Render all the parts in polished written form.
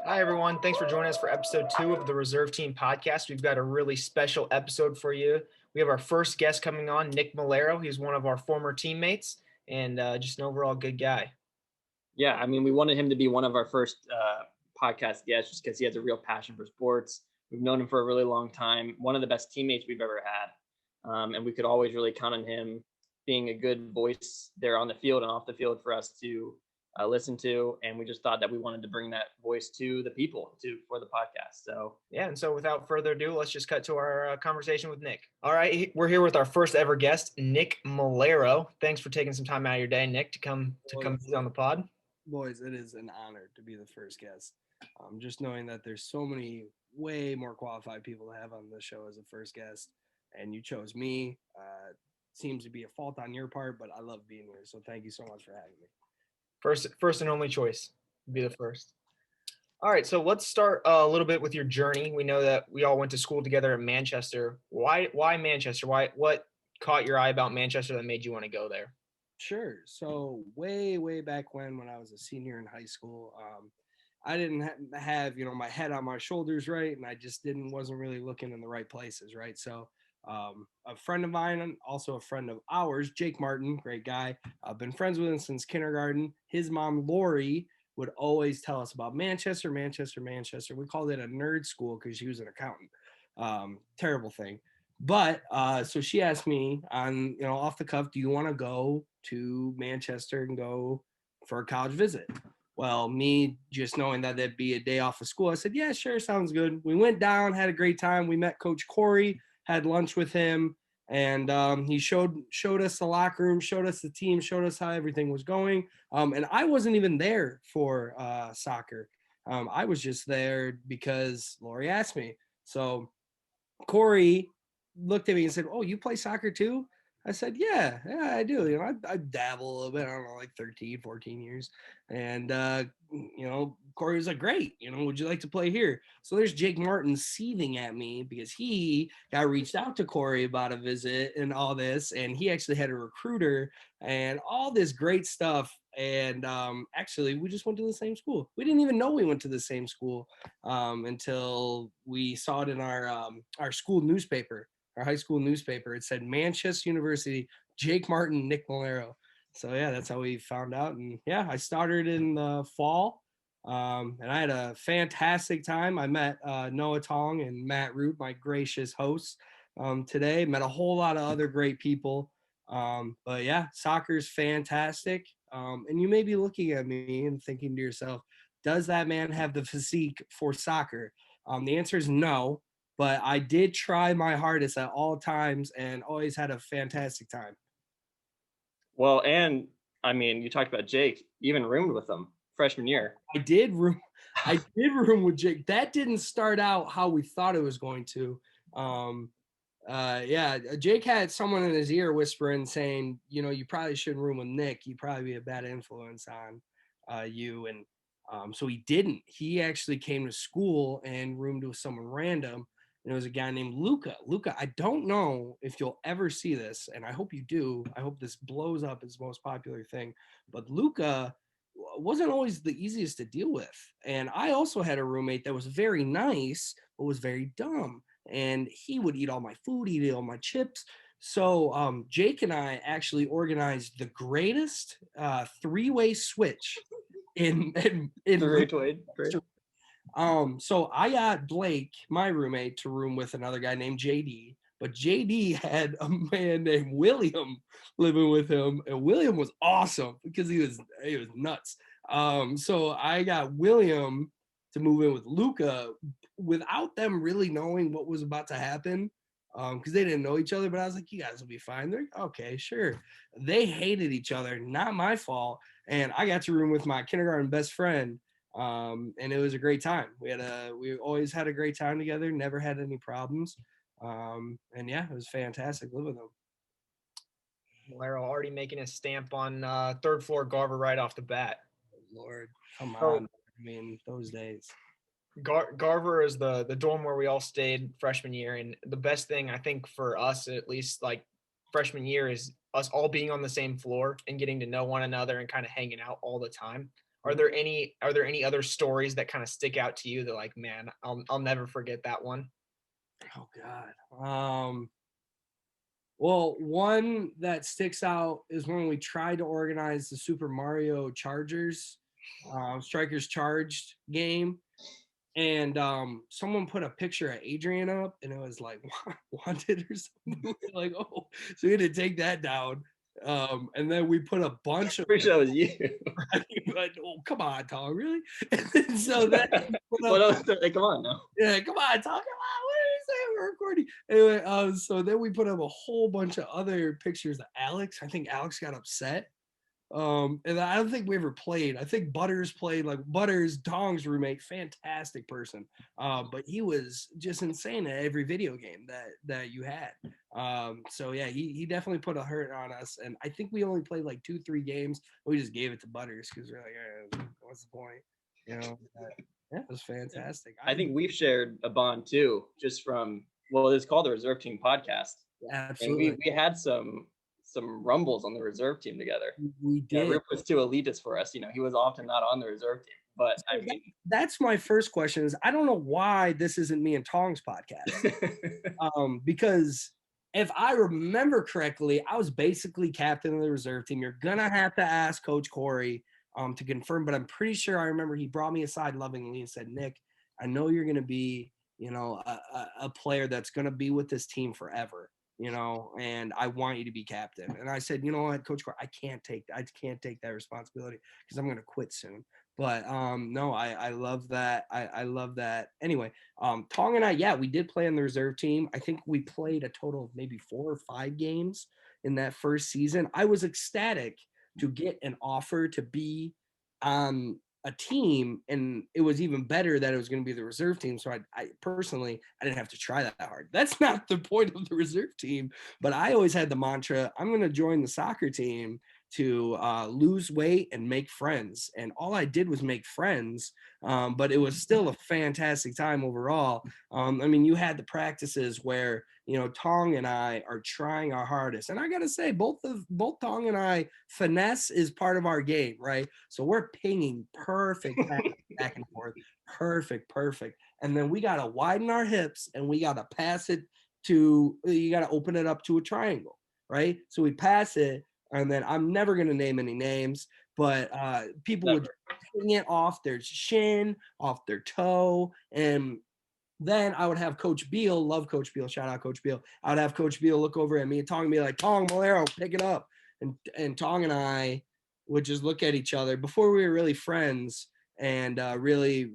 Hi, everyone. Thanks for joining us for episode 2 of the Reserve Team podcast. We've got a really special episode for you. We have our first guest coming on, Nick Melero. He's one of our former teammates and just an overall good guy. Yeah, I mean, we wanted him to be one of our first podcast guests just because he has a real passion for sports. We've known him for a really long time, one of the best teammates we've ever had. And we could always really count on him being a good voice there on the field and off the field for us to listen to. And we just thought that we wanted to bring that voice to the people for the podcast. So Yeah, and so without further ado, let's just cut to our conversation with Nick. All right, we're here with our first ever guest, Nick Melero. Thanks for taking some time out of your day, Nick, to come visit on the pod. Boys, it is an honor to be the first guest. Just knowing that there's so many way more qualified people to have on the show as a first guest, and you chose me. Seems to be a fault on your part, but I love being here. So thank you so much for having me. First and only choice. Be the first. All right, so let's start a little bit with your journey. We know that we all went to school together in Manchester. Why Manchester? What caught your eye about Manchester that made you want to go there? Sure. So way back when I was a senior in high school, I didn't have my head on my shoulders right, and I just wasn't really looking in the right places, right? So a friend of mine, and also a friend of ours, Jake Martin, great guy. I've been friends with him since kindergarten. His mom, Lori, would always tell us about Manchester. We called it a nerd school because she was an accountant. Terrible thing. But so she asked me on, off the cuff, do you want to go to Manchester and go for a college visit? Well, me just knowing that there'd be a day off of school, I said, yeah, sure, sounds good. We went down, had a great time. We met Coach Corey, had lunch with him, and he showed us the locker room, showed us the team, showed us how everything was going. And I wasn't even there for soccer. I was just there because Lori asked me. So Corey looked at me and said, oh, you play soccer too? I said, yeah, I do. I dabble a little bit. I don't know, like 13, 14 years. And, Corey was like, great. Would you like to play here? So there's Jake Martin seething at me because he got reached out to Corey about a visit and all this. And he actually had a recruiter and all this great stuff. And actually, we just went to the same school. We didn't even know we went to the same school until we saw it in our school newspaper, our high school newspaper. It said Manchester University, Jake Martin, Nick Melero. So yeah, that's how we found out. And yeah, I started in the fall, and I had a fantastic time. I met Noah Tong and Matt Root, my gracious hosts, today. Met a whole lot of other great people. But yeah, soccer's fantastic. And you may be looking at me and thinking to yourself, does that man have the physique for soccer? The answer is no, but I did try my hardest at all times and always had a fantastic time. well, and I mean, you talked about Jake, you even roomed with him freshman year. I did room with Jake. That didn't start out how we thought it was going to. Yeah, Jake had someone in his ear whispering, saying, you probably shouldn't room with Nick. He'd probably be a bad influence on you. And so he didn't. He actually came to school and roomed with someone random. And it was a guy named Luca. Luca, I don't know if you'll ever see this, and I hope you do. I hope this blows up as the most popular thing. But Luca wasn't always the easiest to deal with. And I also had a roommate that was very nice, but was very dumb. And he would eat all my food, he'd eat all my chips. So Jake and I actually organized the greatest three-way switch in so I got Blake, my roommate, to room with another guy named JD, but JD had a man named William living with him, and William was awesome because he was nuts. So I got William to move in with Luca without them really knowing what was about to happen, because they didn't know each other. But I was like, you guys will be fine. They're like, okay, sure. They hated each other, not my fault. And I got to room with my kindergarten best friend, and it was a great time. We always had a great time together, never had any problems. And yeah, it was fantastic living with them. Melero already making a stamp on third floor Garver right off the bat. Lord, come on. I mean, those days. Garver is the dorm where we all stayed freshman year, and the best thing I think for us, at least like freshman year, is us all being on the same floor and getting to know one another and kind of hanging out all the time. Are there any other stories that kind of stick out to you that like, man, I'll never forget that one? Oh God. Well, one that sticks out is when we tried to organize the Super Mario Chargers, Strikers Charged game. And someone put a picture of Adrian up and it was like wanted or something. Like, oh, so we had to take that down. And then we put a bunch of Pretty sure that was you. but, oh, come on, Tom, really? And so then What else? Like, come on now. yeah, come on, Tom, come on. What did you say? We're recording. Anyway, so then we put up a whole bunch of other pictures of Alex. I think Alex got upset. And I don't think we ever played. I think Butters played, like Butters, Tong's roommate, fantastic person. But he was just insane at every video game that you had. So yeah, he definitely put a hurt on us. And I think we only played like 2-3 games. We just gave it to Butters because we're like, what's the point? You know, yeah, it was fantastic. I think we've shared a bond too, just from it's called the Reserve Team Podcast. Absolutely. And we had some rumbles on the reserve team together. We did. Yeah, Rip was too elitist for us. You know, he was often not on the reserve team. But I mean, that's my first question is I don't know why this isn't me and Tong's podcast. Because if I remember correctly, I was basically captain of the reserve team. You're gonna have to ask Coach Corey to confirm, but I'm pretty sure I remember he brought me aside lovingly and said, Nick, I know you're gonna be, you know, a player that's gonna be with this team forever. You know, and I want you to be captain. And I said, you know what, Coach Corey, I can't take that responsibility because I'm going to quit soon. But no, I love that. I love that. Anyway, Tong and I, yeah, we did play on the reserve team. I think we played a total of maybe 4 or 5 games in that first season. I was ecstatic to get an offer to be on a team, and it was even better that it was going to be the reserve team. So I personally, I didn't have to try that hard. That's not the point of the reserve team, but I always had the mantra, I'm going to join the soccer team to lose weight and make friends. And all I did was make friends, but it was still a fantastic time overall. I mean, you had the practices where, you know, Tong and I are trying our hardest. And I got to say, both Tong and I, finesse is part of our game, right? So we're pinging perfect back and forth. Perfect. And then we got to widen our hips and we got to pass it you got to open it up to a triangle, right? So we pass it. And then I'm never going to name any names, but people would ping it off their shin, off their toe, and then I would have Coach Beal, love Coach Beal, shout out Coach Beal. I would have Coach Beal look over at me and Tong and be like, Tong, Melero, pick it up. And Tong and I would just look at each other before we were really friends and really,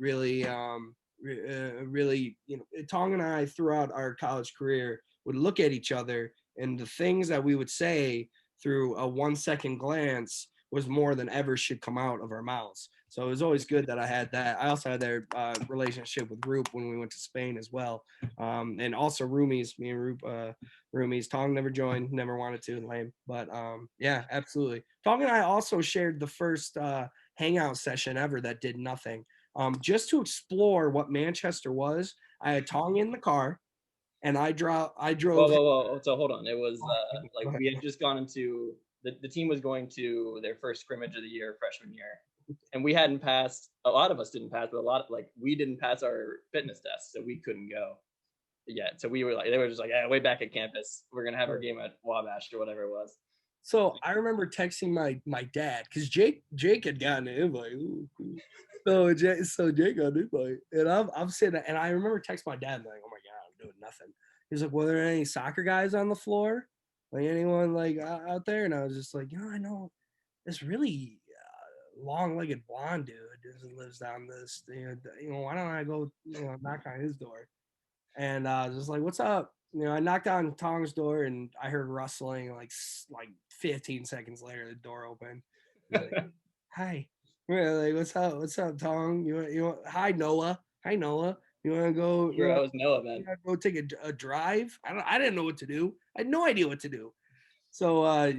you know, Tong and I throughout our college career would look at each other and the things that we would say through a 1-second glance was more than ever should come out of our mouths. So it was always good that I had that. I also had their relationship with Roop when we went to Spain as well. And also roomies, me and Roop, roomies. Tong never joined, never wanted to, lame. But yeah, absolutely. Tong and I also shared the first hangout session ever that did nothing. Just to explore what Manchester was, I had Tong in the car and I drove. Whoa. So hold on. It was like we had just gone into the team was going to their first scrimmage of the year, freshman year. And we hadn't passed, a lot of us didn't pass, but we didn't pass our fitness test, so we couldn't go yet. So we were like, they were just like, way back at campus, we're going to have our game at Wabash or whatever it was. So I remember texting my dad because Jake had gotten an invite. Ooh, cool. So Jake got an invite, and I'm sitting and I remember texting my dad like, oh my god, I'm doing nothing. He's like, well, are there any soccer guys on the floor? Like anyone like out there? And I was just like, I know this really long-legged blonde dude lives down this. Why don't I go knock on his door? And I was just like, what's up? I knocked on Tong's door and I heard rustling. Like 15 seconds later, the door opened. Like, hi. Like, what's up? What's up, Tong? Hi, Noah. Hi, Noah. You want to go? I was Noah, man. Go take a drive. I didn't know what to do. I had no idea what to do. So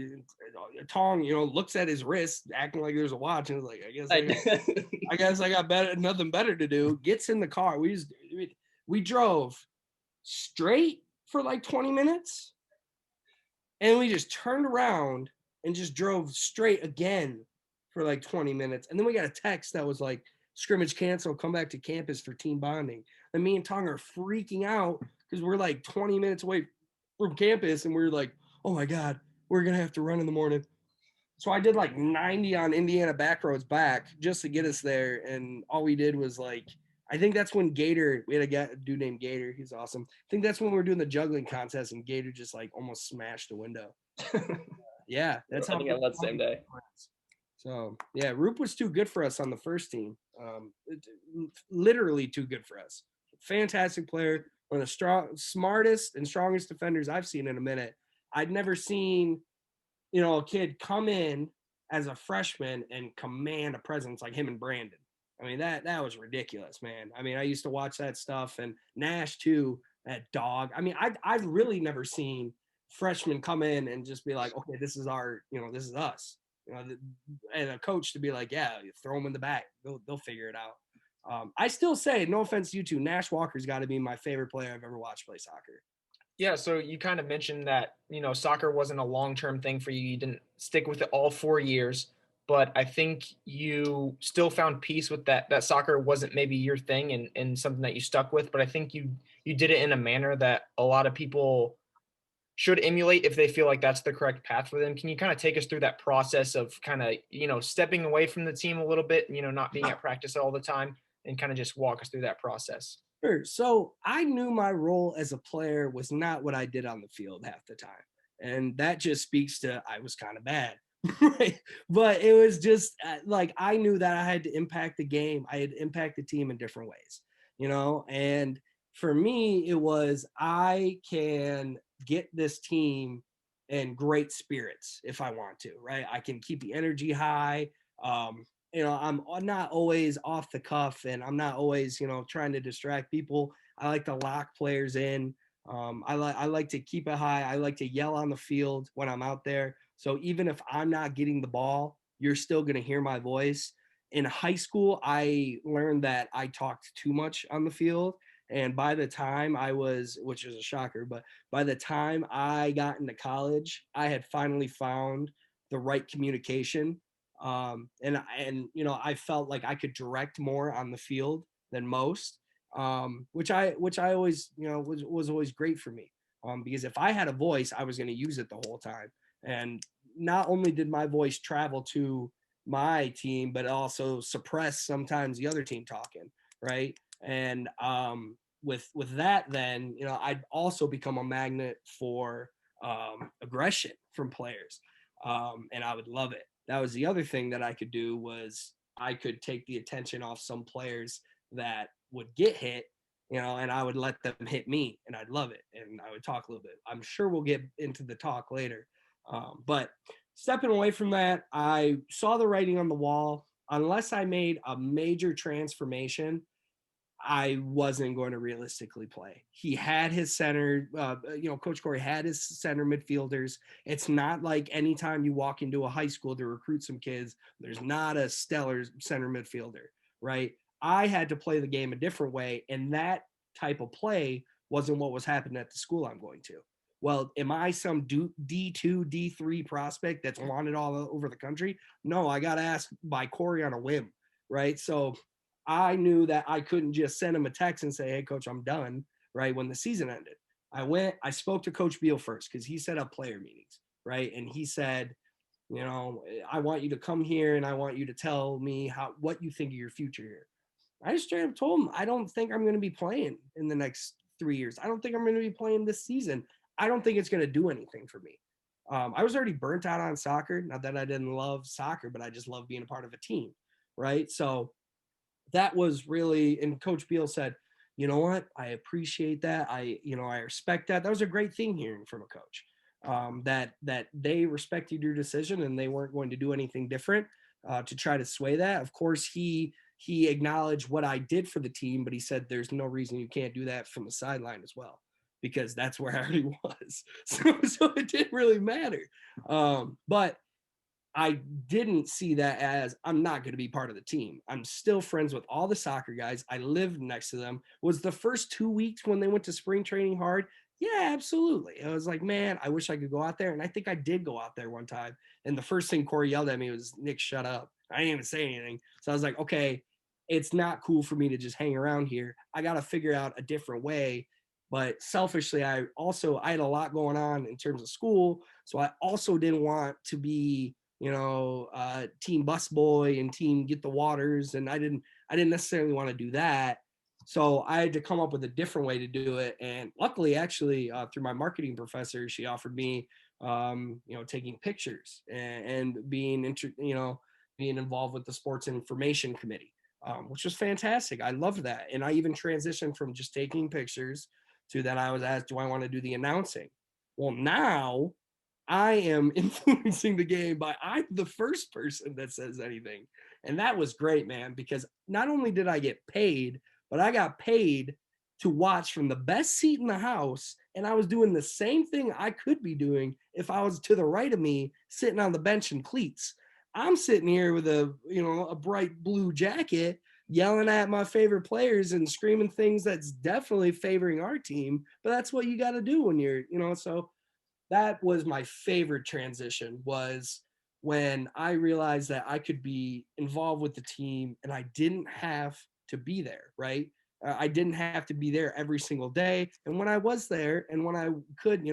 Tong, looks at his wrist, acting like there's a watch, and was like, I guess I got nothing better to do. Gets in the car. We drove straight for like 20 minutes, and we just turned around and just drove straight again for like 20 minutes. And then we got a text that was like, scrimmage canceled, come back to campus for team bonding. And me and Tong are freaking out because we're like 20 minutes away from campus. And we're like, oh my God, we're going to have to run in the morning. So I did like 90 on Indiana back roads back just to get us there. And all we did was like, I think that's when Gator, we had a dude named Gator. He's awesome. I think that's when we were doing the juggling contest and Gator just like almost smashed the window. Yeah, that's how. I think I led the same day. So yeah, Roop was too good for us on the first team. Literally too good for us. Fantastic player, one of the smartest and strongest defenders I've seen in a minute. I'd never seen, a kid come in as a freshman and command a presence like him and Brandon. I mean, that was ridiculous, man. I mean, I used to watch that stuff, and Nash too, that dog. I mean, I've really never seen freshmen come in and just be like, okay, this is our, this is us. And a coach to be like, yeah, you throw them in the back. They'll figure it out. I still say, no offense to you two, Nash Walker's got to be my favorite player I've ever watched play soccer. Yeah, so you kind of mentioned that, soccer wasn't a long-term thing for you. You didn't stick with it all 4 years, but I think you still found peace with that soccer wasn't maybe your thing and something that you stuck with, but I think you did it in a manner that a lot of people should emulate if they feel like that's the correct path for them. Can you kind of take us through that process of kind of, stepping away from the team a little bit, not being at practice all the time, and kind of just walk us through that process? Sure. So I knew my role as a player was not what I did on the field half the time. And that just speaks to I was kind of bad. Right. But it was just like I knew that I had to impact the game. I had to impact the team in different ways, and for me, it was I can get this team in great spirits if I want to, right? I can keep the energy high. I'm not always off the cuff and I'm not always, trying to distract people. I like to lock players in. I like to keep it high. I like to yell on the field when I'm out there. So even if I'm not getting the ball, you're still going to hear my voice. In high school, I learned that I talked too much on the field. And by the time which is a shocker, but by the time I got into college, I had finally found the right communication. And I felt like I could direct more on the field than most, which I always, was always great for me. Because if I had a voice, I was going to use it the whole time. And not only did my voice travel to my team, but also suppress sometimes the other team talking, right? And with that, then I'd also become a magnet for aggression from players, and I would love it. That was the other thing that I could do was I could take the attention off some players that would get hit, and I would let them hit me, and I'd love it, and I would talk a little bit. I'm sure we'll get into the talk later, but stepping away from that, I saw the writing on the wall. Unless I made a major transformation, I wasn't going to realistically play. He had his center, Coach Corey had his center midfielders. It's not like anytime you walk into a high school to recruit some kids, there's not a stellar center midfielder, right? I had to play the game a different way, and that type of play wasn't what was happening at the school I'm going to. Well, am I some D2, D3 prospect that's wanted all over the country? No, I got asked by Corey on a whim, right? So I knew that I couldn't just send him a text and say, hey, coach, I'm done, right, when the season ended. I spoke to Coach Beal first because he set up player meetings, right? And he said, I want you to come here and I want you to tell me what you think of your future here. I just straight up told him, I don't think I'm going to be playing in the next 3 years. I don't think I'm going to be playing this season. I don't think it's going to do anything for me. I was already burnt out on soccer. Not that I didn't love soccer, but I just love being a part of a team, right? So that was really, and Coach Beal said, you know what, I appreciate that. I respect that. That was a great thing hearing from a coach, that they respected your decision and they weren't going to do anything different to try to sway that. Of course, he acknowledged what I did for the team, but he said, there's no reason you can't do that from the sideline as well, because that's where I already was. So it didn't really matter. But I didn't see that as I'm not going to be part of the team. I'm still friends with all the soccer guys. I lived next to them. Was the first 2 weeks when they went to spring training hard? Yeah, absolutely. I was like, man, I wish I could go out there. And I think I did go out there one time. And the first thing Corey yelled at me was, Nick, shut up. I didn't even say anything. So I was like, okay, it's not cool for me to just hang around here. I got to figure out a different way. But selfishly, I had a lot going on in terms of school. So I also didn't want to be, team bus boy and team get the waters. And I didn't necessarily want to do that. So I had to come up with a different way to do it. And luckily, actually, through my marketing professor, she offered me, taking pictures and being, being involved with the sports information committee, which was fantastic. I loved that. And I even transitioned from just taking pictures to then I was asked, do I want to do the announcing? Well, now I am influencing the game by I'm the first person that says anything. And that was great, man, because not only did I get paid, but I got paid to watch from the best seat in the house. And I was doing the same thing I could be doing if I was to the right of me, sitting on the bench in cleats. I'm sitting here with a bright blue jacket, yelling at my favorite players and screaming things that's definitely favoring our team. But that's what you got to do when so that was my favorite transition, was when I realized that I could be involved with the team and I didn't have to be there, right? I didn't have to be there every single day. And when I was there and when I could,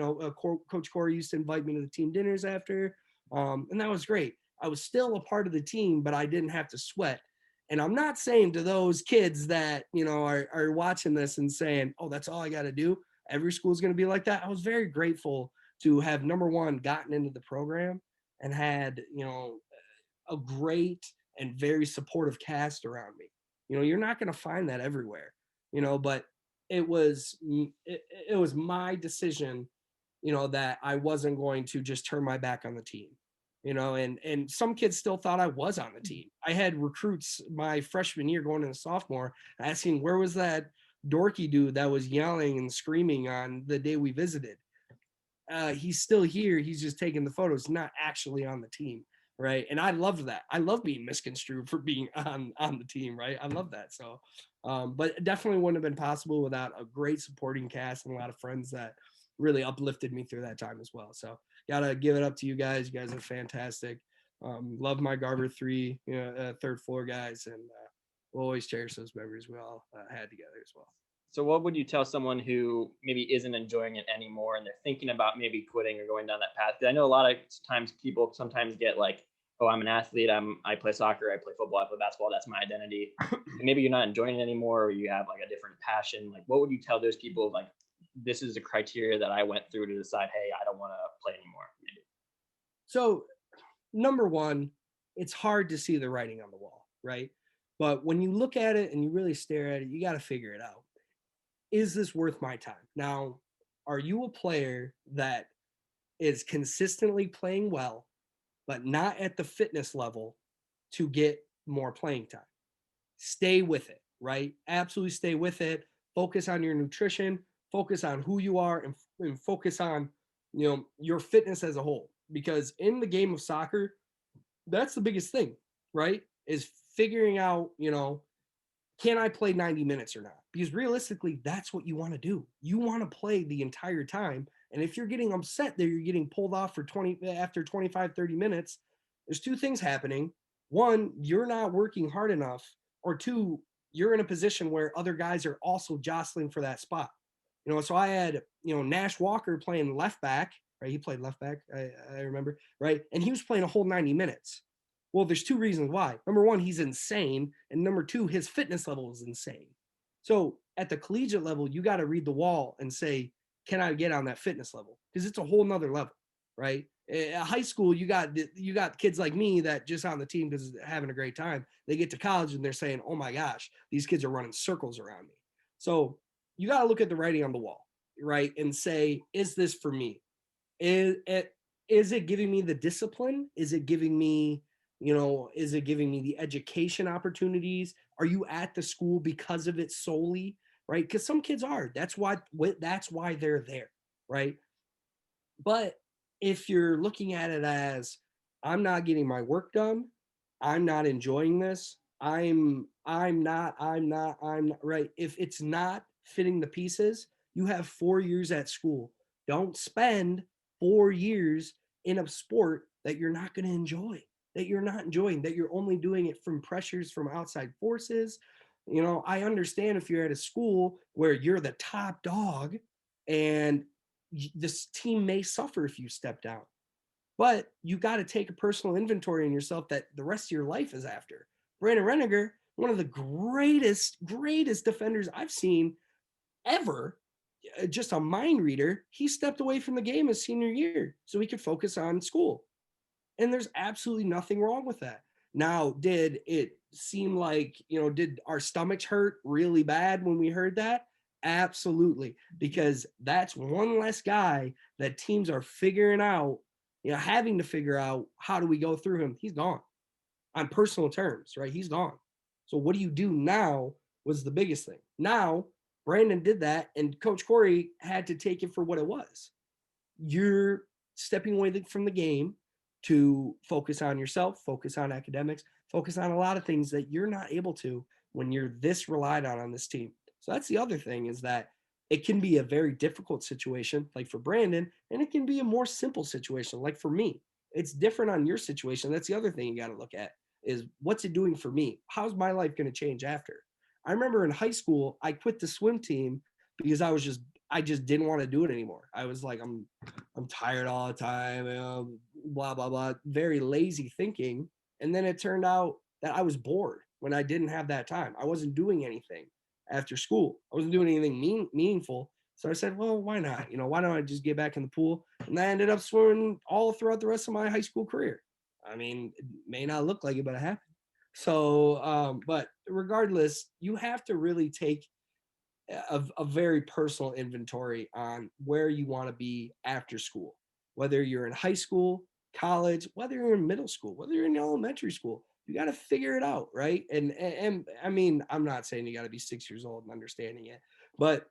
Coach Corey used to invite me to the team dinners after, and that was great. I was still a part of the team, but I didn't have to sweat. And I'm not saying to those kids that, are watching this and saying, oh, that's all I got to do. Every school is going to be like that. I was very grateful to have, number one, gotten into the program and had, a great and very supportive cast around me. You're not going to find that everywhere, but it was my decision, that I wasn't going to just turn my back on the team, and some kids still thought I was on the team. I had recruits my freshman year going into sophomore asking, where was that dorky dude that was yelling and screaming on the day we visited? He's still here. He's just taking the photos, not actually on the team, right? And I loved that. I love being misconstrued for being on the team, right? I love that. So, but it definitely wouldn't have been possible without a great supporting cast and a lot of friends that really uplifted me through that time as well. So, gotta give it up to you guys. You guys are fantastic. Love my Garber 3, third floor guys, and we'll always cherish those memories we all had together as well. So what would you tell someone who maybe isn't enjoying it anymore and they're thinking about maybe quitting or going down that path? I know a lot of times people sometimes get like, oh, I'm an athlete. I play soccer. I play football. I play basketball. That's my identity. And maybe you're not enjoying it anymore, or you have like a different passion. Like, what would you tell those people? Like, this is the criteria that I went through to decide, hey, I don't want to play anymore. Maybe. So, number one, it's hard to see the writing on the wall, right? But when you look at it and you really stare at it, you got to figure it out. Is this worth my time? Now, are you a player that is consistently playing well, but not at the fitness level to get more playing time? Stay with it, right? Absolutely stay with it. Focus on your nutrition, focus on who you are, and focus on, your fitness as a whole. Because in the game of soccer, that's the biggest thing, right? Is figuring out, can I play 90 minutes or not? Because realistically, that's what you want to do. You want to play the entire time. And if you're getting upset that you're getting pulled off for 20 after 25, 30 minutes, there's two things happening. One, you're not working hard enough, or two, you're in a position where other guys are also jostling for that spot. So I had, Nash Walker playing left back, right? He played left back, I remember, right? And he was playing a whole 90 minutes. Well, there's two reasons why. Number one, he's insane. And number two, his fitness level is insane. So at the collegiate level, you got to read the wall and say, can I get on that fitness level? Because it's a whole nother level, right? At high school, you got kids like me that just on the team because having a great time. They get to college and they're saying, oh my gosh, these kids are running circles around me. So you got to look at the writing on the wall, right? And say, is this for me? Is it giving me the discipline? Is it giving me the education opportunities? Are you at the school because of it solely, right? Because some kids are. That's why they're there, right? But if you're looking at it as, I'm not getting my work done, I'm not enjoying this, I'm not right. If it's not fitting the pieces, You have 4 years at school. Don't spend 4 years in a sport that you're not going to enjoy, that you're not enjoying, that you're only doing it from pressures from outside forces. I understand if you're at a school where you're the top dog and this team may suffer if you step down. But you got to take a personal inventory in yourself that the rest of your life is after. Brandon Renninger, one of the greatest defenders I've seen ever, just a mind reader, he stepped away from the game his senior year so he could focus on school. And there's absolutely nothing wrong with that. Now, did it seem like, did our stomachs hurt really bad when we heard that? Absolutely. Because that's one less guy that teams are figuring out, having to figure out how do we go through him. He's gone on personal terms, right? He's gone. So what do you do now was the biggest thing. Now, Brandon did that, and Coach Corey had to take it for what it was. You're stepping away from the game to focus on yourself, focus on academics, focus on a lot of things that you're not able to when you're this relied on this team. So that's the other thing, is that it can be a very difficult situation, like for Brandon, and it can be a more simple situation, like for me. It's different on your situation. That's the other thing you got to look at, is what's it doing for me? How's my life going to change after? I remember in high school, I quit the swim team because I just didn't want to do it anymore. I was like, I'm tired all the time, blah, blah, blah, very lazy thinking. And then it turned out that I was bored when I didn't have that time. I wasn't doing anything after school. I wasn't doing anything meaningful. So I said, well, why not? Why don't I just get back in the pool? And I ended up swimming all throughout the rest of my high school career. I mean, it may not look like it, but it happened. So, but regardless, you have to really take a very personal inventory on where you want to be after school, whether you're in high school, college, whether you're in middle school, whether you're in elementary school. You got to figure it out, right? And I mean, I'm not saying you got to be 6 years old and understanding it, but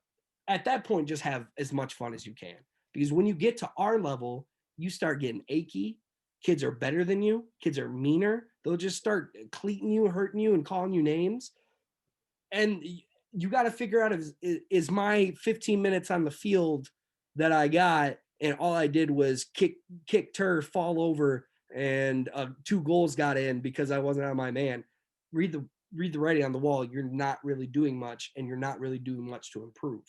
at that point, just have as much fun as you can. Because when you get to our level, you start getting achy. Kids are better than you. Kids are meaner. They'll just start cleating you, hurting you, and calling you names. And you got to figure out, is my 15 minutes on the field that I got, and all I did was kick turf, fall over, and 2 goals got in because I wasn't on my man. Read the writing on the wall. You're not really doing much, and you're not really doing much to improve.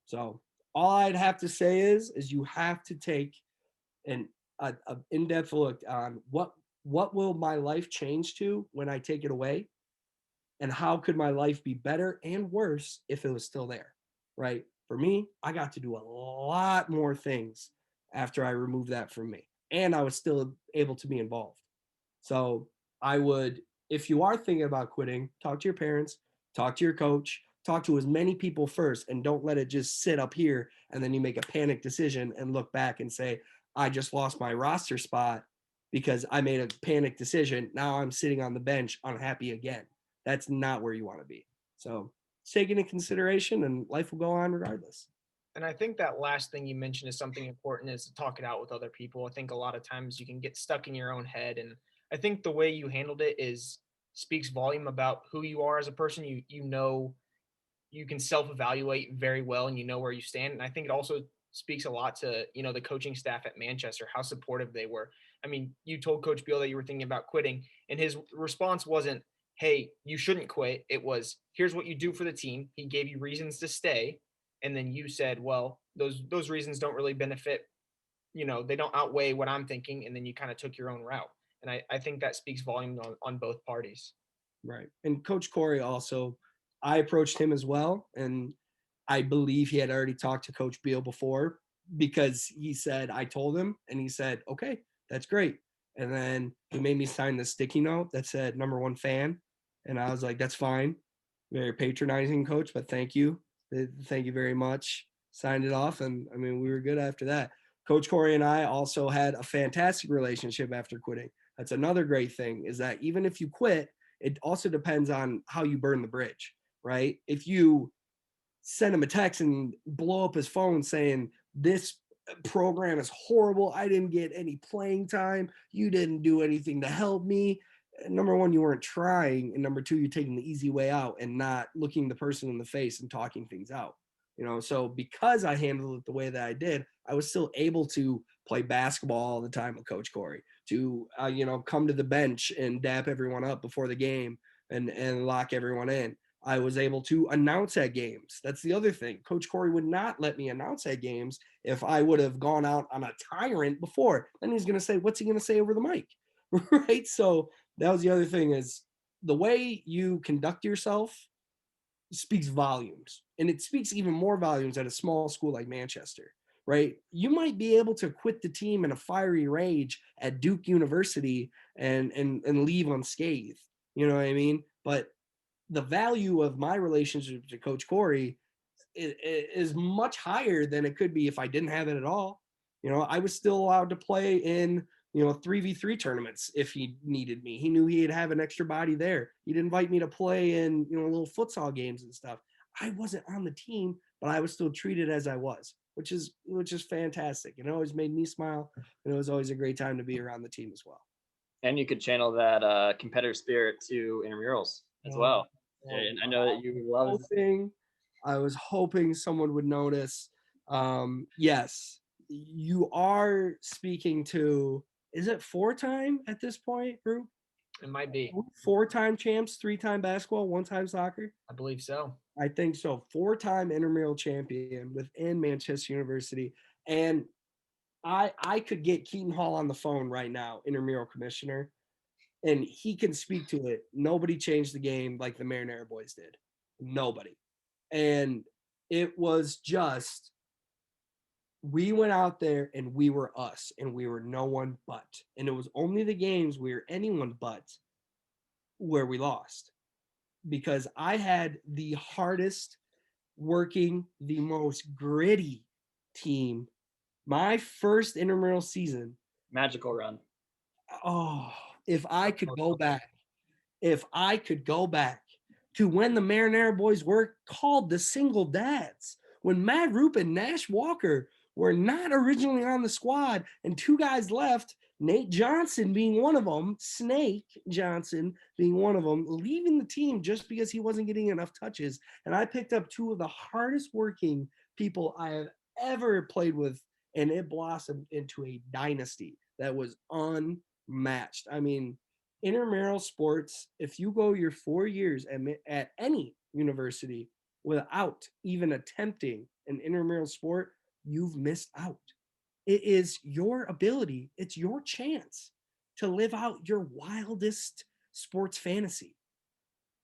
So all I'd have to say is you have to take an in-depth look on what will my life change to when I take it away, and how could my life be better and worse if it was still there, right? For me, I got to do a lot more things after I removed that from me, and I was still able to be involved. So I would, if you are thinking about quitting, talk to your parents, talk to your coach, talk to as many people first, and don't let it just sit up here and then you make a panic decision and look back and say, I just lost my roster spot because I made a panic decision. Now I'm sitting on the bench unhappy again. That's not where you want to be. So take it into consideration, and life will go on regardless. And I think that last thing you mentioned is something important, is to talk it out with other people. I think a lot of times you can get stuck in your own head. And I think the way you handled it speaks volume about who you are as a person. You can self-evaluate very well, and you know where you stand. And I think it also speaks a lot to, the coaching staff at Manchester, how supportive they were. I mean, you told Coach Beal that you were thinking about quitting, and his response wasn't, hey, you shouldn't quit. It was, here's what you do for the team. He gave you reasons to stay. And then you said, well, those reasons don't really benefit, they don't outweigh what I'm thinking. And then you kind of took your own route. And I think that speaks volume on both parties. Right. And Coach Corey also, I approached him as well. And I believe he had already talked to Coach Beal before, because he said, I told him, and he said, okay, that's great. And then he made me sign the sticky note that said #1 fan. And I was like, that's fine. Very patronizing, coach, but thank you. Thank you very much. Signed it off. And I mean, we were good after that. Coach Corey and I also had a fantastic relationship after quitting. That's another great thing, is that even if you quit, it also depends on how you burn the bridge, right? If you send him a text and blow up his phone saying, this program is horrible, I didn't get any playing time, you didn't do anything to help me. #1, you weren't trying. And #2, you're taking the easy way out and not looking the person in the face and talking things out. So because I handled it the way that I did, I was still able to play basketball all the time with Coach Corey, to come to the bench and dap everyone up before the game and lock everyone in. I was able to announce at games. That's the other thing. Coach Corey would not let me announce at games if I would have gone out on a tyrant before. Then he's going to say, what's he going to say over the mic? Right? So that was the other thing, is the way you conduct yourself speaks volumes. And it speaks even more volumes at a small school like Manchester, right? You might be able to quit the team in a fiery rage at Duke University and leave unscathed. You know what I mean? But the value of my relationship to Coach Corey is much higher than it could be if I didn't have it at all. I was still allowed to play in 3v3 tournaments if he needed me. He knew he'd have an extra body there. He'd invite me to play in little futsal games and stuff. I wasn't on the team, but I was still treated as I was, which is fantastic. It always made me smile, and it was always a great time to be around the team as well. And you could channel that competitive spirit to intramurals as well. And I know that you love. I was hoping someone would notice. Yes, you are speaking to. Is it 4-time at this point, group? It might be 4-time champs, 3-time basketball, 1-time soccer. I believe so. I think so. 4-time intramural champion within Manchester University, and I could get Keaton Hall on the phone right now, intramural commissioner, and he can speak to it. Nobody changed the game like the Marinara boys did. Nobody. And it was just, we went out there and we were us, and we were no one but. And it was only the games we were anyone but where we lost. Because I had the hardest working, the most gritty team. My first intramural season. Magical run. Oh, if I could go back to when the Marinara boys were called the single dads, when Matt Roop and Nash Walker were not originally on the squad, and 2 guys left, Nate Johnson being one of them, Snake Johnson being one of them, leaving the team just because he wasn't getting enough touches. And I picked up 2 of the hardest working people I have ever played with, and it blossomed into a dynasty that was unmatched. I mean, intramural sports, if you go your 4 years at any university without even attempting an intramural sport, you've missed out. It is your ability, it's your chance to live out your wildest sports fantasy.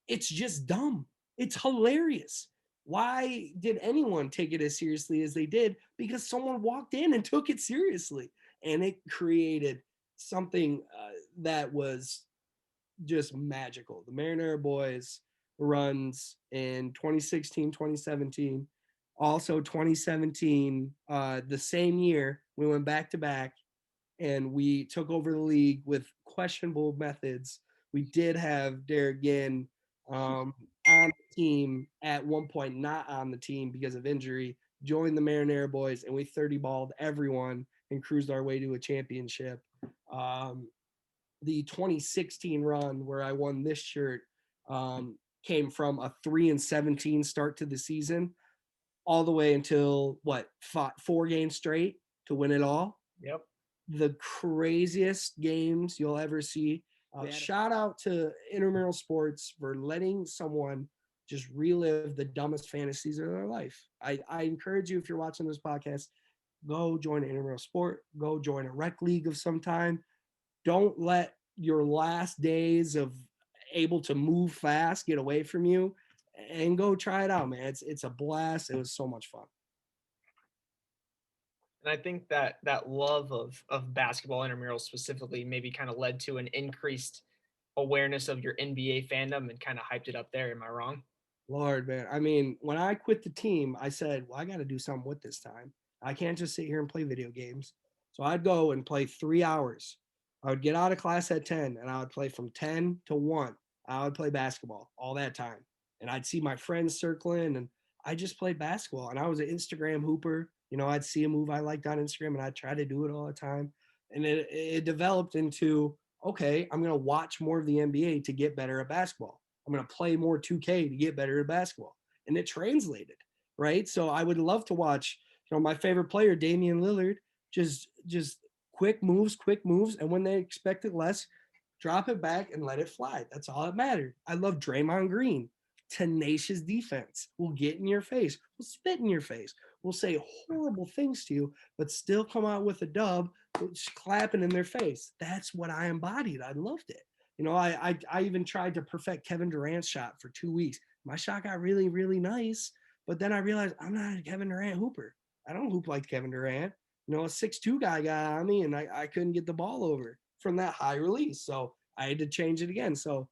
It's just dumb. It's hilarious. Why did anyone take it as seriously as they did? Because someone walked in and took it seriously, and it created something that was just magical. The Marinara boys runs in 2016, 2017, also 2017, the same year we went back to back and we took over the league with questionable methods. We did have Derek Ginn on the team at one point, not on the team because of injury, joined the Marinara boys, and we 30-balled everyone and cruised our way to a championship. The 2016 run where I won this shirt came from a 3-17 start to the season, all the way until 4 games straight to win it all. Yep. The craziest games you'll ever see. Shout out to intramural sports for letting someone just relive the dumbest fantasies of their life. I encourage you, if you're watching this podcast, go join an intramural sport, go join a rec league of some time. Don't let your last days of able to move fast get away from you, and go try it out, man. It's a blast. It was so much fun. And I think that love of basketball intramural specifically maybe kind of led to an increased awareness of your NBA fandom and kind of hyped it up there. Am I wrong? Lord, man. I mean, when I quit the team, I said, well, I got to do something with this time. I can't just sit here and play video games. So I'd go and play 3 hours. I would get out of class at 10, and I would play from 10 to 1. I would play basketball all that time. And I'd see my friends circling, and I just played basketball. And I was an Instagram hooper. I'd see a move I liked on Instagram, and I'd try to do it all the time. And it developed into, okay, I'm going to watch more of the NBA to get better at basketball. I'm going to play more 2K to get better at basketball. And it translated. right? So I would love to watch, my favorite player, Damian Lillard, just quick moves, and when they expect it less, drop it back and let it fly. That's all that mattered. I love Draymond Green. Tenacious defense. Will get in your face. Will spit in your face. Will say horrible things to you, but still come out with a dub, just clapping in their face. That's what I embodied. I loved it. I even tried to perfect Kevin Durant's shot for 2 weeks. My shot got really, really nice, but then I realized I'm not a Kevin Durant hooper. I don't hoop like Kevin Durant. A 6'2" guy got on me, and I couldn't get the ball over from that high release. So I had to change it again. So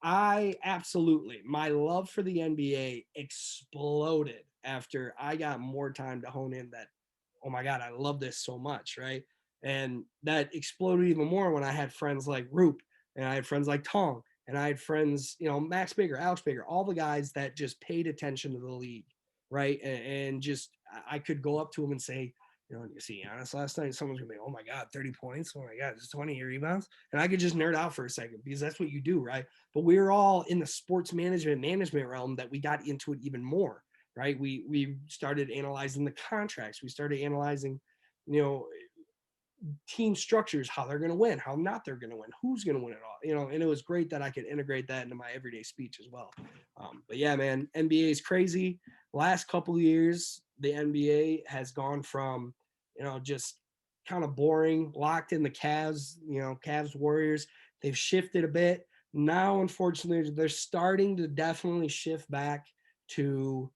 my love for the NBA exploded after I got more time to hone in that, oh my God, I love this so much, right? And that exploded even more when I had friends like Roop, and I had friends like Tong, and I had friends, Max Bigger, Alex Bigger, all the guys that just paid attention to the league, right? And just I could go up to them and say, you see Giannis last night, someone's gonna be, oh my God, 30 points, oh my God, just 20 rebounds. And I could just nerd out for a second because that's what you do, right? But we're all in the sports management realm that we got into it even more, right? We started analyzing the contracts. We started analyzing, team structures, how they're going to win, how not they're going to win, who's going to win it all, and it was great that I could integrate that into my everyday speech as well. But yeah, man, NBA is crazy. Last couple of years, the NBA has gone from, just kind of boring, locked in the Cavs, Cavs Warriors. They've shifted a bit. Now, unfortunately, they're starting to definitely shift back to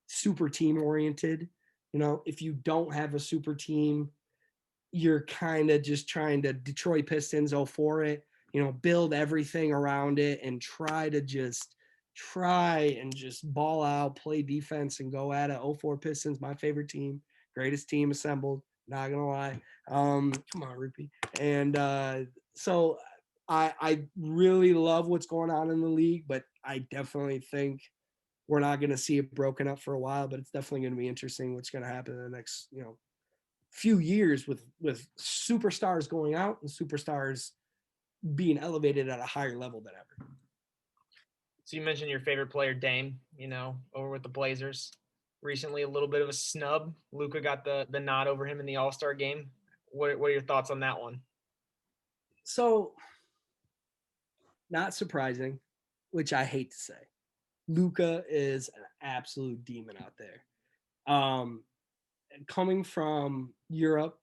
super team oriented. If you don't have a super team, you're kind of just trying to Detroit Pistons for it, build everything around it and try and just ball out, play defense and go at it. 04 Pistons, my favorite team, greatest team assembled, not gonna lie. Come on, Rupee. And so I really love what's going on in the league, but I definitely think we're not going to see it broken up for a while, but it's definitely going to be interesting what's going to happen in the next, few years with superstars going out and superstars being elevated at a higher level than ever. So you mentioned your favorite player, Dame, over with the Blazers. Recently, a little bit of a snub. Luka got the nod over him in the All-Star game. What are your thoughts on that one? So, not surprising, which I hate to say. Luka is an absolute demon out there. Coming from Europe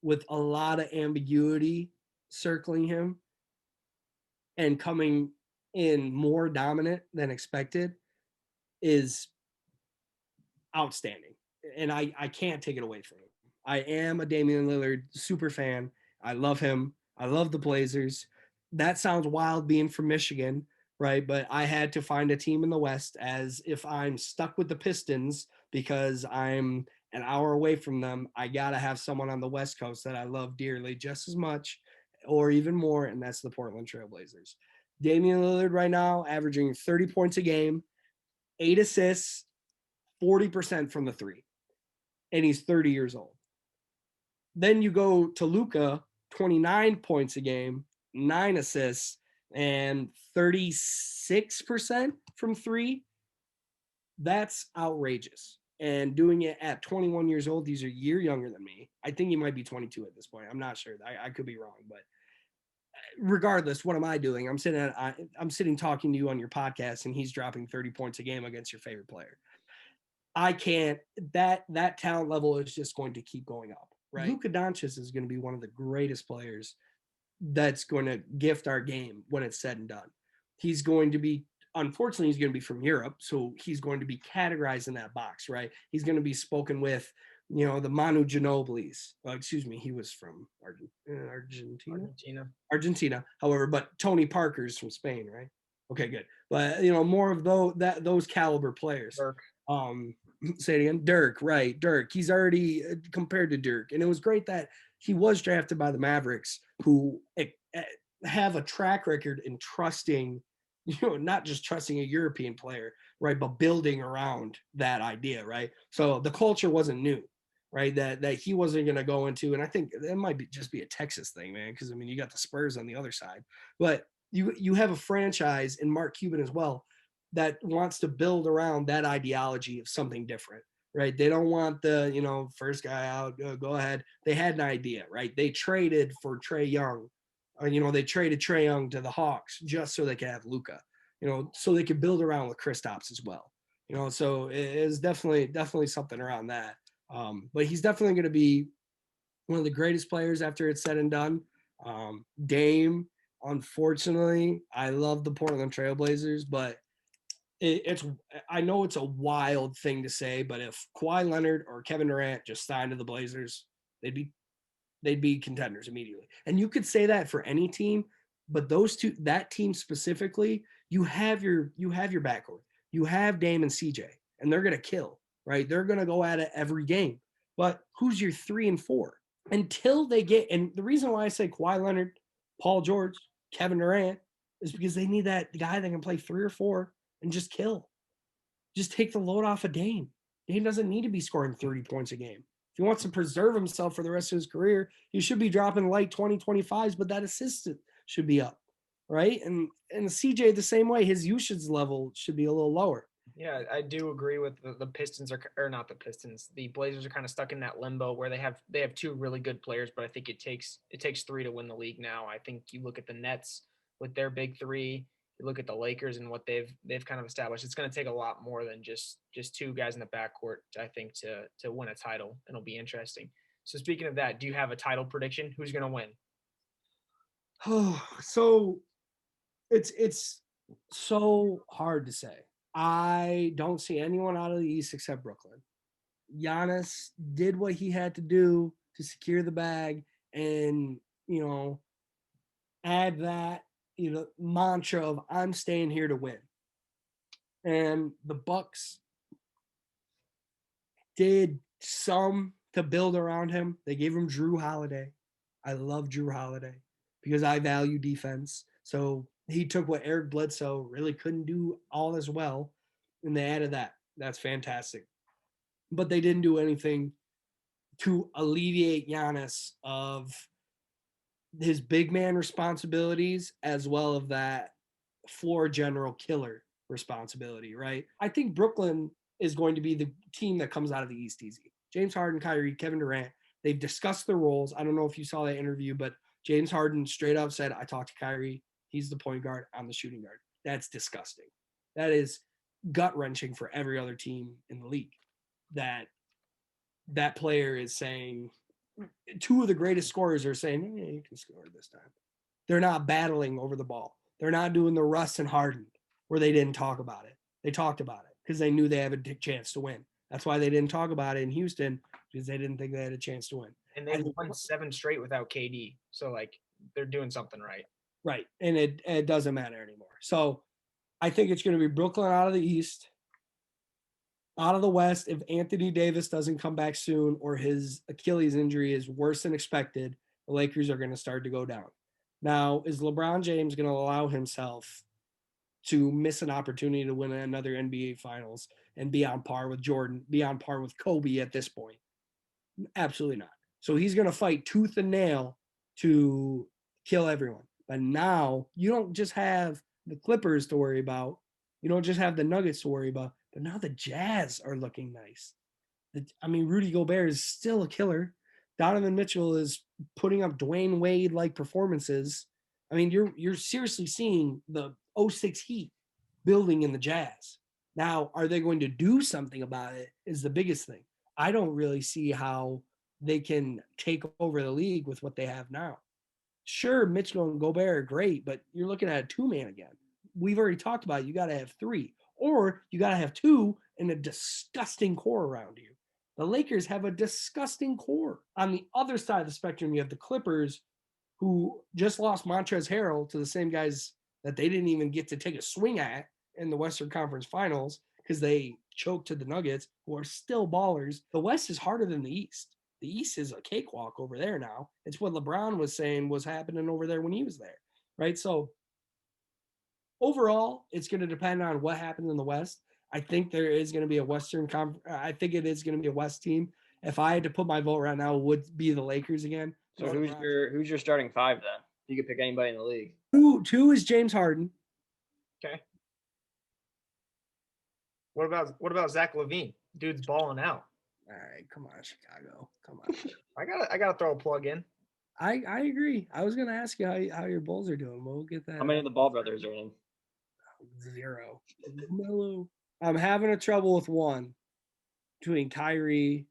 with a lot of ambiguity circling him and coming in more dominant than expected is outstanding. And I can't take it away from him. I am a Damian Lillard super fan. I love him. I love the Blazers. That sounds wild being from Michigan, right? But I had to find a team in the West, as if I'm stuck with the Pistons because I'm an hour away from them, I got to have someone on the West Coast that I love dearly just as much or even more, and that's the Portland Trail Blazers. Damian Lillard right now averaging 30 points a game, 8 assists, 40% from the three, and he's 30 years old. Then you go to Luka, 29 points a game, 9 assists, and 36% from three. That's outrageous. And doing it at 21 years old, he's a year younger than me. I think he might be 22 at this point. I'm not sure. I could be wrong, but regardless, what am I doing? I'm sitting talking to you on your podcast, and he's dropping 30 points a game against your favorite player. I can't. That talent level is just going to keep going up, right? Luka Doncic is going to be one of the greatest players that's going to gift our game when it's said and done. He's going to be, unfortunately, he's going to be from Europe, so he's going to be categorized in that box, right? He's going to be spoken with, the Manu Ginobili's. Excuse me, he was from Argentina. However, but Tony Parker's from Spain, right? Okay, good. But more of those caliber players. Dirk. Say it again. Dirk, right? Dirk. He's already compared to Dirk, and it was great that he was drafted by the Mavericks, who have a track record in trusting, not just trusting a European player, right, but building around that idea, right? So the culture wasn't new, right? That he wasn't going to go into, and I think it might just be a Texas thing, man, because I mean you got the Spurs on the other side, but you have a franchise in Mark Cuban as well that wants to build around that ideology of something different, right? They don't want the, first guy out, go ahead. They had an idea, right? They traded for Trae Young. They traded Trae Young to the Hawks just so they could have Luka, so they could build around with Kristaps as well. So it is definitely something around that. But he's definitely going to be one of the greatest players after it's said and done. Dame, unfortunately, I love the Portland Trailblazers, but I know it's a wild thing to say, but if Kawhi Leonard or Kevin Durant just signed to the Blazers, they'd be contenders immediately. And you could say that for any team, but that team specifically, you have your backcourt. You have Dame and CJ, and they're gonna kill, right? They're gonna go at it every game. But who's your 3 and 4? Until they get, and the reason why I say Kawhi Leonard, Paul George, Kevin Durant is because they need that guy that can play 3 or 4 and just kill. Just take the load off of Dame. Dame doesn't need to be scoring 30 points a game. If he wants to preserve himself for the rest of his career, he should be dropping light 20, 25s, but that assist should be up, right? And CJ the same way, his usage level should be a little lower. Yeah, I do agree with the Pistons or not the Pistons. The Blazers are kind of stuck in that limbo where they have 2 really good players, but I think it takes 3 to win the league now. I think you look at the Nets with their big 3, you look at the Lakers and what they've kind of established. It's going to take a lot more than just 2 guys in the backcourt, I think, to win a title. It'll be interesting. So speaking of that, do you have a title prediction? Who's going to win? Oh, so it's so hard to say. I don't see anyone out of the East except Brooklyn. Giannis did what he had to do to secure the bag and, add that, mantra of I'm staying here to win. And the Bucks did some to build around him. They gave him Drew Holiday. I love Drew Holiday because I value defense. So he took what Eric Bledsoe really couldn't do all as well, and they added that. That's fantastic. But they didn't do anything to alleviate Giannis of his big man responsibilities as well as that floor general killer responsibility, right? I think Brooklyn is going to be the team that comes out of the East easy. James Harden, Kyrie, Kevin Durant, they've discussed the roles. I don't know if you saw that interview, but James Harden straight up said, I talked to Kyrie. He's the point guard. I'm the shooting guard. That's disgusting. That is gut wrenching for every other team in the league. That player is saying, 2 of the greatest scorers are saying, you can score this time. They're not battling over the ball. They're not doing the Russ and Harden where they didn't talk about it. They talked about it because they knew they have a chance to win. That's why they didn't talk about it in Houston, because they didn't think they had a chance to win. And they won 7 straight without KD. So, they're doing something right. Right. And it doesn't matter anymore. So I think it's going to be Brooklyn out of the East. Out of the West, if Anthony Davis doesn't come back soon or his Achilles injury is worse than expected, the Lakers are going to start to go down. Now, is LeBron James going to allow himself to miss an opportunity to win another NBA Finals and be on par with Jordan, be on par with Kobe at this point? Absolutely not. So he's going to fight tooth and nail to kill everyone. But now you don't just have the Clippers to worry about. You don't just have the Nuggets to worry about. But now the Jazz are looking nice. Rudy Gobert is still a killer. Donovan Mitchell is putting up Dwayne Wade-like performances. You're seriously seeing the 06 Heat building in the Jazz. Now, are they going to do something about it is the biggest thing. I don't really see how they can take over the league with what they have now. Sure, Mitchell and Gobert are great, but you're looking at a 2-man again. We've already talked about it. You got to have 3. Or you got to have 2 and a disgusting core around you. The Lakers have a disgusting core. On the other side of the spectrum, you have the Clippers, who just lost Montrezl Harrell to the same guys that they didn't even get to take a swing at in the Western Conference Finals because they choked to the Nuggets, who are still ballers. The West is harder than the East. The East is a cakewalk over there now. It's what LeBron was saying was happening over there when he was there, right? So overall, it's going to depend on what happens in the West. I think there is going to be a I think it is going to be a West team. If I had to put my vote right now, it would be the Lakers again. So who's your starting 5 then? You could pick anybody in the league. 2 is James Harden. Okay. What about Zach LaVine? Dude's balling out. All right, come on, Chicago. Come on. I gotta throw a plug in. I agree. I was gonna ask you how your Bulls are doing. We'll get that. How many of the Ball brothers are in? 0. Melo. I'm having a trouble with one between Kyrie,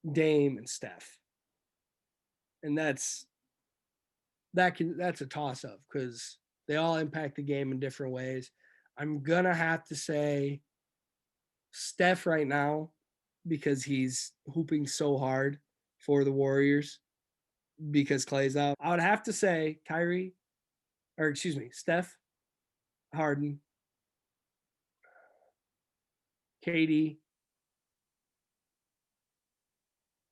Dame, and Steph, and that's a toss up because they all impact the game in different ways. I'm gonna have to say Steph right now because he's hooping so hard for the Warriors because Clay's out. I would have to say Steph, Harden, KD,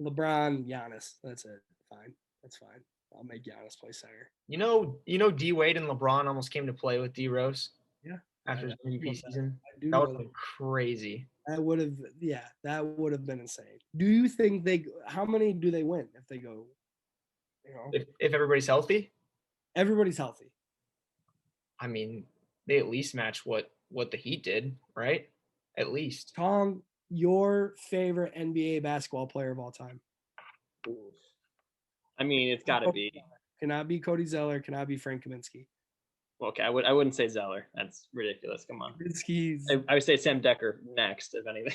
LeBron, Giannis. That's it. Fine. That's fine. I'll make Giannis play center. D Wade and LeBron almost came to play with D Rose. Yeah. After his MVP season. That would have been crazy. That would have been insane. Do you think how many do they win if they go, if everybody's healthy? Everybody's healthy. I mean, they at least match what the Heat did, right? At least. Tom, your favorite NBA basketball player of all time? I mean, it's got to be. Cannot be Cody Zeller. Cannot be Frank Kaminsky. Okay, I wouldn't say Zeller. That's ridiculous. Come on. I would say Sam Decker next, if anything.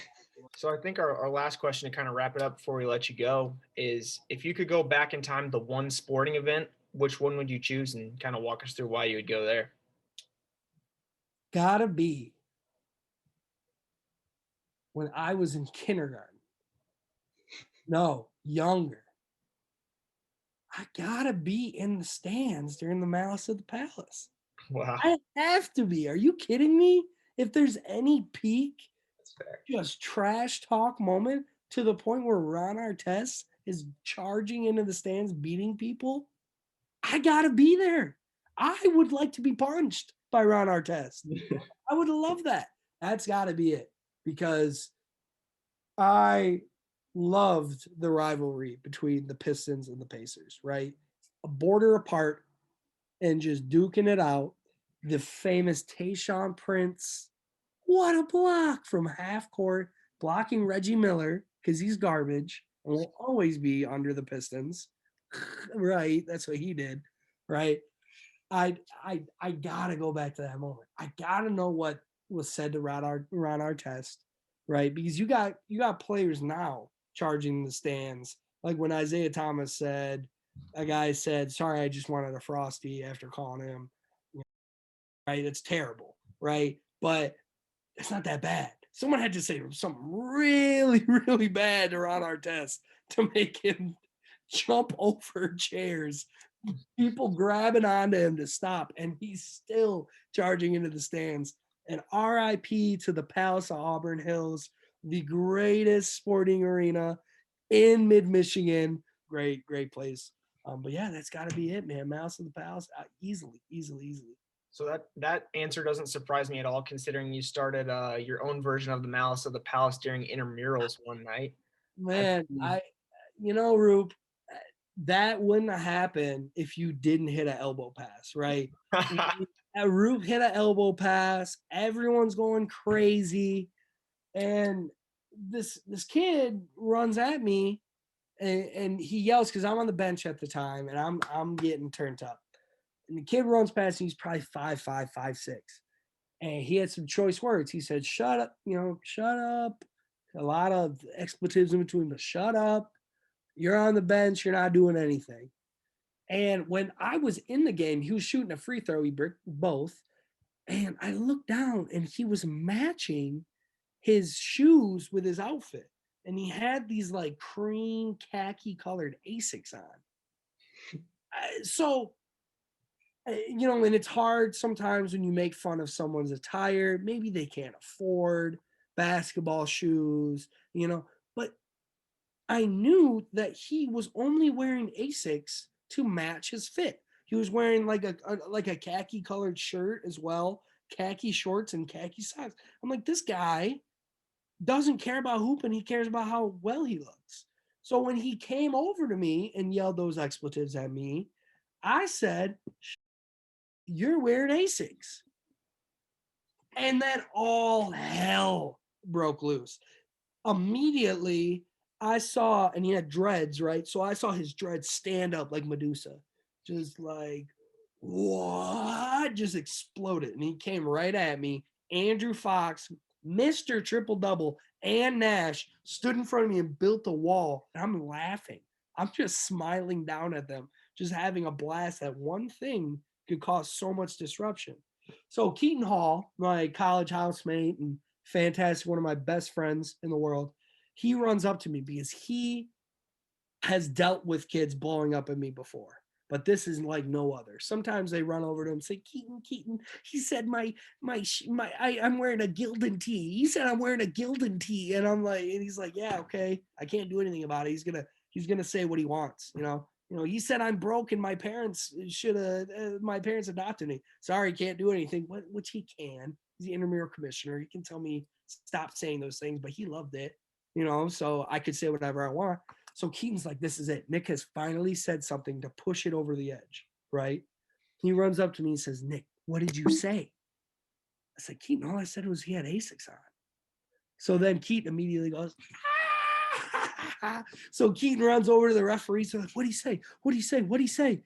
So I think our last question to kind of wrap it up before we let you go is, if you could go back in time to one sporting event, which one would you choose, and kind of walk us through why you would go there? Gotta be when I was in kindergarten. No, younger. I gotta be in the stands during the Malice of the Palace. Wow. I have to be. Are you kidding me? If there's any peak, just trash talk moment to the point where Ron Artest is charging into the stands, beating people, I gotta be there. I would like to be punched by Ron Artest. I would love that. That's gotta be it, because I loved the rivalry between the Pistons and the Pacers, right? A border apart and just duking it out. The famous Tayshaun Prince, what a block from half court, blocking Reggie Miller because he's garbage and will always be under the Pistons. Right? That's what he did, right? I gotta go back to that moment. I gotta know what was said to Ron Artest, right? Because you got players now charging the stands. Like when Isaiah Thomas said, a guy said, "Sorry, I just wanted a Frosty," after calling him. Right? It's terrible, right? But it's not that bad. Someone had to say something really, really bad to Ron Artest to make him jump over chairs. People grabbing onto him to stop, and he's still charging into the stands. And RIP to the Palace of Auburn Hills, the greatest sporting arena in mid-Michigan. Great place. But yeah, that's got to be it, man. Mouse of the Palace, easily. So that answer doesn't surprise me at all, considering you started your own version of the Malice of the Palace during intramurals one night. Man, Roop, that wouldn't have happened if you didn't hit an elbow pass, right? Roop hit an elbow pass. Everyone's going crazy, and this kid runs at me, and he yells because I'm on the bench at the time, and I'm getting turned up. And the kid runs past, and he's probably 5'5", 5'6". And he had some choice words. He said, "Shut up, shut up." A lot of expletives in between, but shut up. You're on the bench. You're not doing anything. And when I was in the game, he was shooting a free throw. He bricked both. And I looked down, and he was matching his shoes with his outfit. And he had these like cream khaki colored Asics on. So, and it's hard sometimes when you make fun of someone's attire. Maybe they can't afford basketball shoes, but I knew that he was only wearing Asics to match his fit. He was wearing like a khaki colored shirt as well, khaki shorts and khaki socks. I'm like, this guy doesn't care about hooping. He cares about how well he looks. So when he came over to me and yelled those expletives at me, I said, "You're wearing Asics." And then all hell broke loose. Immediately, I saw, and he had dreads, right? So I saw his dreads stand up like Medusa, just like, what? Just exploded. And he came right at me. Andrew Fox, Mr. Triple Double, and Nash stood in front of me and built a wall. And I'm laughing. I'm just smiling down at them, just having a blast that one thing could cause so much disruption. So Keaton Hall, my college housemate and fantastic, one of my best friends in the world, he runs up to me because he has dealt with kids blowing up at me before. But this is like no other. Sometimes they run over to him and say, Keaton, he said I'm wearing a Gildan tee. He said I'm wearing a Gildan tee. And I'm like, and he's like, yeah, okay. I can't do anything about it. He's gonna say what he wants, you know. He said I'm broke and my parents adopted me. Sorry, can't do anything. Which he can. He's the intramural commissioner. He can tell me stop saying those things, but he loved it, so I could say whatever I want. So Keaton's like, this is it. Nick has finally said something to push it over the edge, right? He runs up to me and says, Nick, what did you say? I said, Keaton, all I said was he had Asics on. So then Keaton immediately goes, ah! So Keaton runs over to the referee. So like, what'd he say? What'd he say? What'd he say?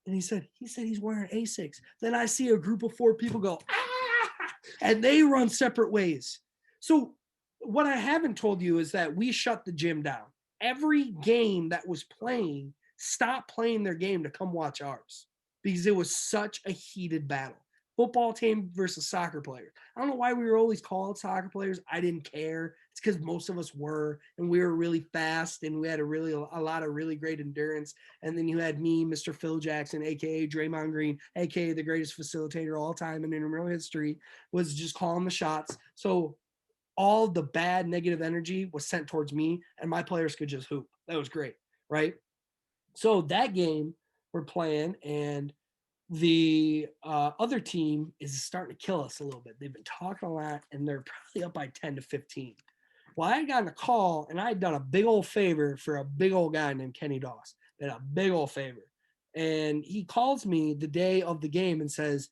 And he said he's wearing Asics. Then I see a group of 4 people go, ah! And they run separate ways. So what I haven't told you is that we shut the gym down. Every game that was playing stopped playing their game to come watch ours because it was such a heated battle. Football team versus soccer players. I don't know why we were always called soccer players. I didn't care. It's because most of us were, and we were really fast, and we had a lot of really great endurance. And then you had me, Mr. Phil Jackson, aka Draymond Green, aka the greatest facilitator of all time in intramural history, was just calling the shots. So all the bad negative energy was sent towards me, and my players could just hoop. That was great, right? So that game we're playing, and the other team is starting to kill us a little bit. They've been talking a lot, and they're probably up by 10 to 15. Well, I got a call, and I had done a big old favor for a big old guy named Kenny Doss. Did a big old favor. And he calls me the day of the game and says,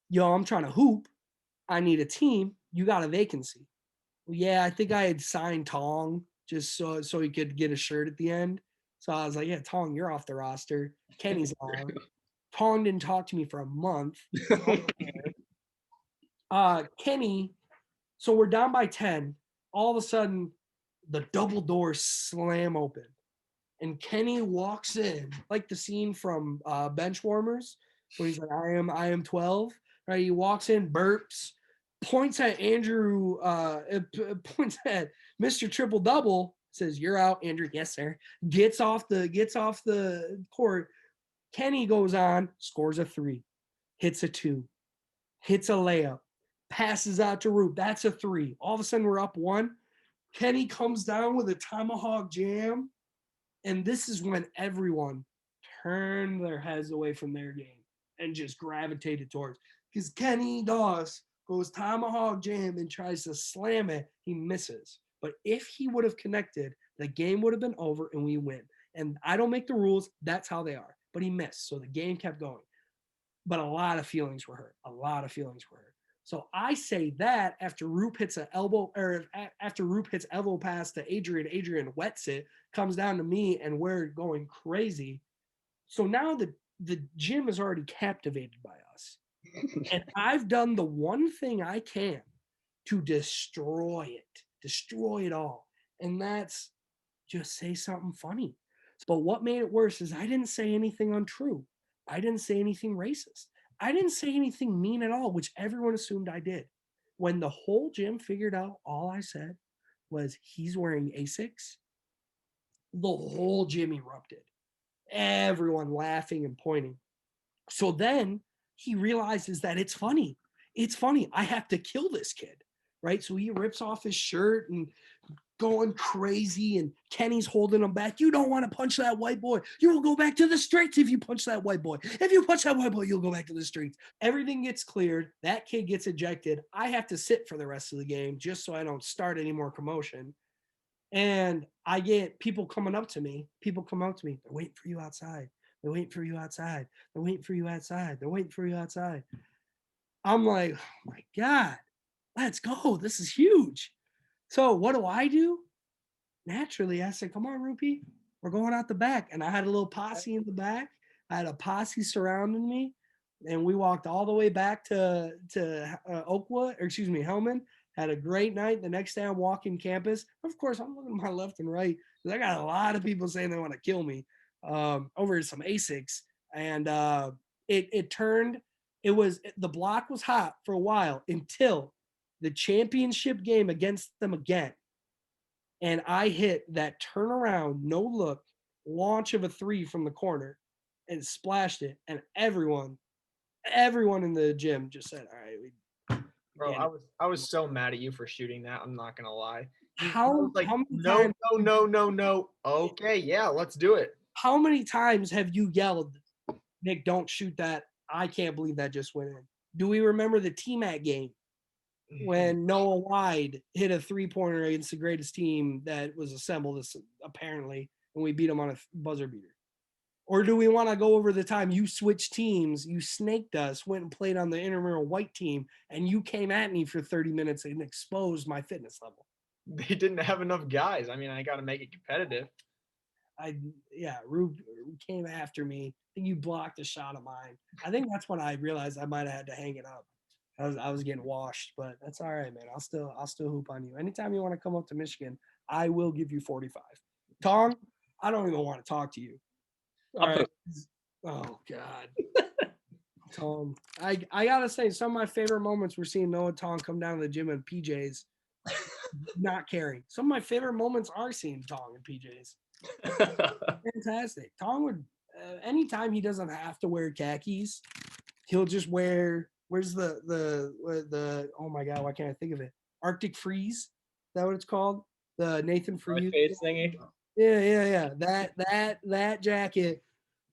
yo, I'm trying to hoop. I need a team. You got a vacancy. Well, yeah, I think I had signed Tong just so he could get a shirt at the end. So I was like, yeah, Tong, you're off the roster. Kenny's on. Tong didn't talk to me for a month. Kenny, so we're down by 10. All of a sudden, the double doors slam open. And Kenny walks in, like the scene from Benchwarmers, where he's like, I am 12. Right? He walks in, burps, points at Andrew, points at Mr. Triple Double, says, you're out, Andrew. Yes, sir. Gets off the court. Kenny goes on, scores a 3, hits a 2, hits a layup, passes out to Roop. That's a 3. All of a sudden, we're up 1. Kenny comes down with a tomahawk jam. And this is when everyone turned their heads away from their game and just gravitated towards. Because Kenny Doss goes tomahawk jam and tries to slam it. He misses. But if he would have connected, the game would have been over and we win. And I don't make the rules. That's how they are. But he missed. So the game kept going. But a lot of feelings were hurt. A lot of feelings were hurt. So I say that after Roop hits an elbow, or after Roop hits elbow pass to Adrian wets it, comes down to me, and we're going crazy. So now the gym is already captivated by us. And I've done the one thing I can to destroy it all. And that's just say something funny. But what made it worse is I didn't say anything untrue. I didn't say anything racist. I didn't say anything mean at all, which everyone assumed I did. When the whole gym figured out all I said was he's wearing Asics, the whole gym erupted. Everyone laughing and pointing. So then he realizes that it's funny. It's funny. I have to kill this kid, right? So he rips off his shirt and going crazy, and Kenny's holding him back. You don't want to punch that white boy. You will go back to the streets if you punch that white boy. If you punch that white boy, you'll go back to the streets. Everything gets cleared. That kid gets ejected. I have to sit for the rest of the game just so I don't start any more commotion. And I get people coming up to me. People come up to me. They're waiting for you outside. They're waiting for you outside. They're waiting for you outside. They're waiting for you outside. I'm like, oh my God. let's go. This is huge. So what do? Naturally, I said, come on, Rupee, we're going out the back. And I had a little posse in the back. I had a posse surrounding me. And we walked all the way back to Oakwood, or excuse me, Hellman. Had a great night. The next day I'm walking campus. Of course, I'm looking to my left and right because I got a lot of people saying they want to kill me over some ASICs. And it turned, the block was hot for a while until the championship game against them again. And I hit that turnaround, no look, launch of a 3 from the corner and splashed it. And everyone in the gym just said, all right. Bro, I was so mad at you for shooting that. I'm not going to lie. How many times? No. Okay, yeah, let's do it. How many times have you yelled, Nick, don't shoot that? I can't believe that just went in. Do we remember the T-Mac game when Noah Wide hit a 3-pointer against the greatest team that was assembled, apparently, and we beat them on a buzzer beater? Or do we want to go over the time you switched teams, you snaked us, went and played on the intramural white team, and you came at me for 30 minutes and exposed my fitness level? They didn't have enough guys. I mean, I got to make it competitive. Rube came after me. I think you blocked a shot of mine. I think that's when I realized I might have had to hang it up. I was getting washed, but that's all right, man. I'll still hoop on you. Anytime you want to come up to Michigan, I will give you 45. Tong, I don't even want to talk to you. All right. Oh God. Tong. I gotta say, some of my favorite moments were seeing Noah Tong come down to the gym in PJs, not caring. Some of my favorite moments are seeing Tong in PJs. Fantastic. Tong would anytime he doesn't have to wear khakis, he'll just wear where's the oh my God, why can't I think of it? Arctic Freeze. Is that what it's called? The Nathan for you thingy. Yeah. That jacket,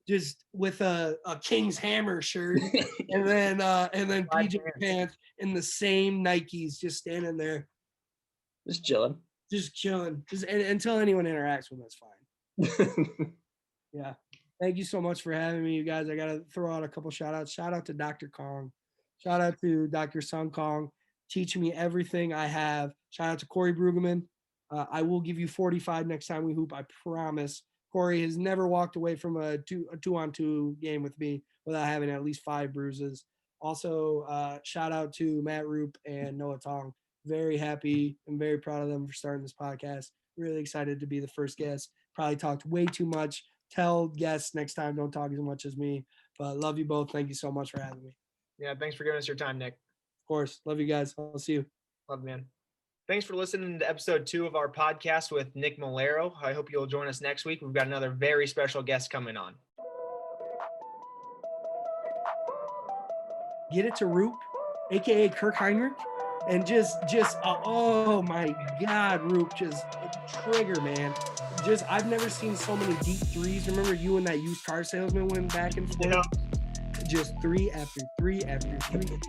just with a King's Hammer shirt, and then PJ pants and the same Nikes, just standing there, just chilling, until anyone interacts with us. Fine. Yeah. Thank you so much for having me, you guys. I gotta throw out a couple shout outs. Shout out to Dr. Kong. Shout out to Dr. Sung Kong, teaching me everything I have. Shout out to Corey Brueggemann. I will give you 45 next time we hoop. I promise. Corey has never walked away from a 2-on-2 game with me without having at least 5 bruises. Also, shout out to Matt Roop and Noah Tong. Very happy and very proud of them for starting this podcast. Really excited to be the first guest. Probably talked way too much. Tell guests next time don't talk as much as me. But love you both. Thank you so much for having me. Yeah, thanks for giving us your time, Nick. Of course. Love you guys. I'll see you. Love, man. Thanks for listening to episode 2 of our podcast with Nick Melero. I hope you'll join us next week. We've got another very special guest coming on. Get it to Roop, aka Kirk Heinrich, and just oh my God, Roop, just trigger, man. I've never seen so many deep threes. Remember you and that used car salesman went back and forth? Yeah. Just 3 after 3 after 3.